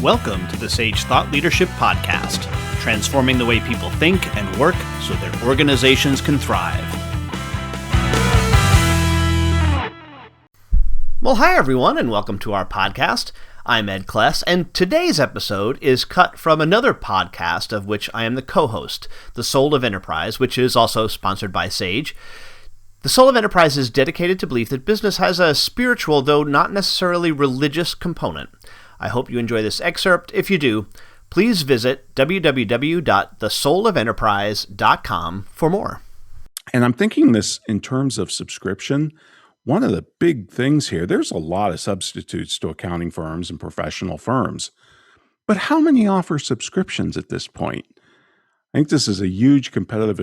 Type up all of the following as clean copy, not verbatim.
Welcome to the Sage Thought Leadership Podcast, transforming the way people think and work so their organizations can thrive. Well, hi everyone, and welcome to our podcast. I'm Ed Kless, and today's episode is cut from another podcast of which I am the co-host, The Soul of Enterprise, which is also sponsored by Sage. The Soul of Enterprise is dedicated to belief that business has a spiritual, though not necessarily religious, component. I hope you enjoy this excerpt. If you do, please visit www.thesoulofenterprise.com for more. And I'm thinking this in terms of subscription. One of the big things here, there's a lot of substitutes to accounting firms and professional firms. But how many offer subscriptions at this point? I think this is a huge competitive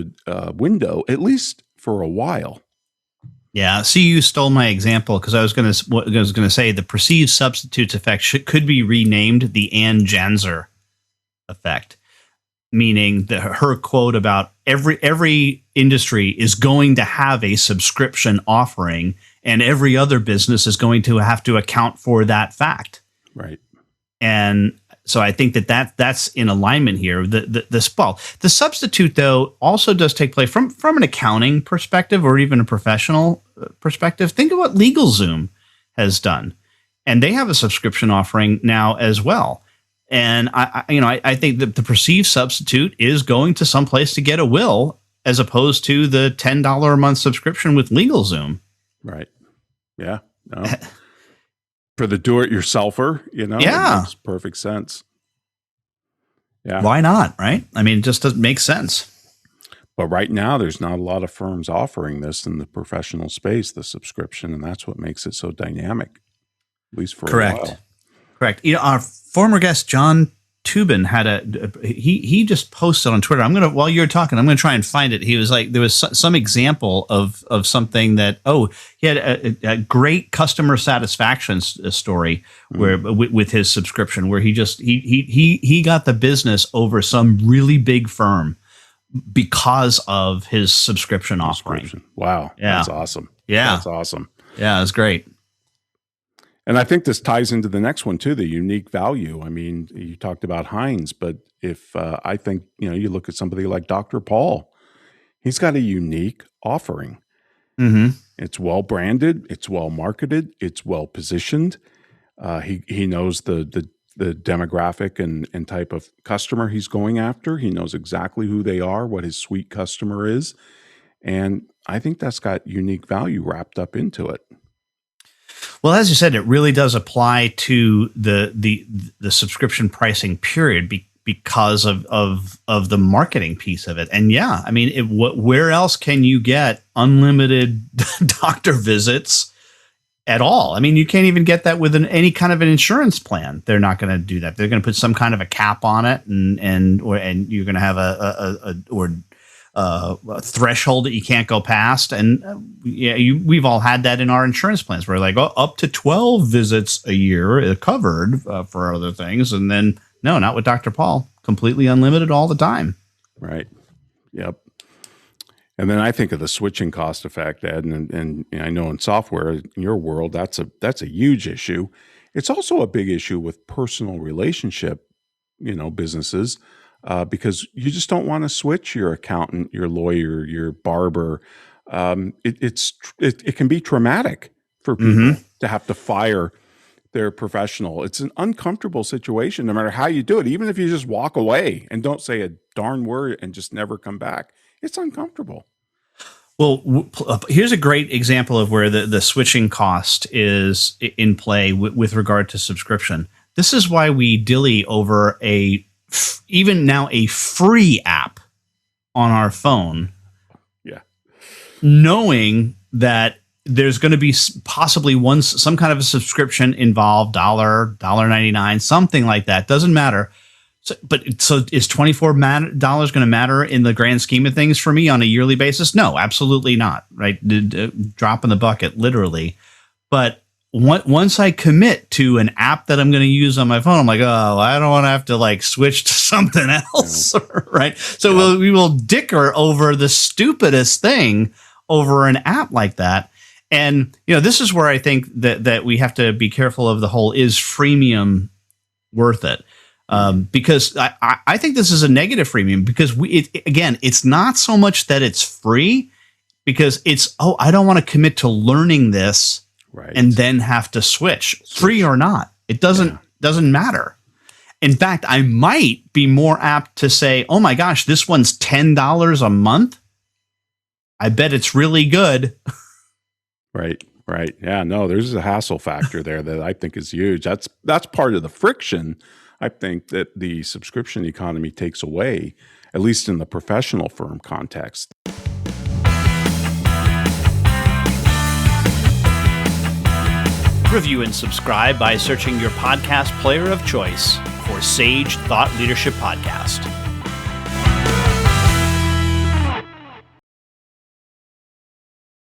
window, at least for a while. Yeah, see, you stole my example because I was going to say the perceived substitutes effect could be renamed the Ann Janzer effect, meaning her quote about every industry is going to have a subscription offering, and every other business is going to have to account for that fact. Right. And so I think that's in alignment here. The substitute, though, also does take place from an accounting perspective or even a professional perspective. Think of what LegalZoom has done, and they have a subscription offering now as well. And I think that the perceived substitute is going to some place to get a will, as opposed to the $10 a month subscription with LegalZoom. Right. Yeah. No. For the do-it-yourselfer, it makes perfect sense. Yeah. Why not, right? I mean, it just doesn't make sense. But right now, there's not a lot of firms offering this in the professional space, the subscription, and that's what makes it so dynamic, at least for a while. Correct. Our former guest, John Tubin, he just posted on Twitter. While you're talking, I'm going to try and find it. He was like, there was some example of something that, he had a great customer satisfaction story where with his subscription, where he got the business over some really big firm because of his subscription offering. Wow. Yeah. That's awesome. Yeah. That's awesome. Yeah, it's great. And I think this ties into the next one too, the unique value. I mean, you talked about Heinz, but if I think, you look at somebody like Dr. Paul, he's got a unique offering. Mm-hmm. It's well branded, it's well marketed, it's well positioned. He knows the demographic and type of customer he's going after. He knows exactly who they are, what his sweet customer is. And I think that's got unique value wrapped up into it. Well, as you said, it really does apply to the subscription pricing period because of the marketing piece of it. And yeah, I mean, where else can you get unlimited doctor visits at all? I mean, you can't even get that with any kind of an insurance plan. They're not going to do that. They're going to put some kind of a cap on it, and you're going to have a threshold that you can't go past. And we've all had that in our insurance plans where like up to 12 visits a year covered for other things. And then no, not with Dr. Paul, completely unlimited all the time. Right. Yep. And then I think of the switching cost effect, Ed, and I know in software, in your world, that's a huge issue. It's also a big issue with personal relationship, businesses. Because you just don't want to switch your accountant, your lawyer, your barber. It can be traumatic for people to have to fire their professional. It's an uncomfortable situation, no matter how you do it. Even if you just walk away and don't say a darn word and just never come back, it's uncomfortable. Well, here's a great example of where the switching cost is in play with regard to subscription. This is why we dilly over even now a free app on our phone. Yeah. Knowing that there's going to be possibly some kind of a subscription involved, $1.99, something like that. Doesn't matter. So is $24 going to matter in the grand scheme of things for me on a yearly basis? No, absolutely not. Right. Drop in the bucket, literally. But once I commit to an app that I'm going to use on my phone, I'm like, I don't want to have to switch to something else, right? So we will dicker over the stupidest thing over an app like that. And, this is where I think that we have to be careful of the whole, is freemium worth it? Because I think this is a negative freemium because it's not so much that it's free because it's, I don't want to commit to learning this and then have to switch. Free or not. It doesn't matter. In fact, I might be more apt to say, oh my gosh, this one's $10 a month. I bet it's really good. Right. Yeah, no, there's a hassle factor there that I think is huge. That's part of the friction, I think, that the subscription economy takes away, at least in the professional firm context. Review and subscribe by searching your podcast player of choice for Sage Thought Leadership Podcast.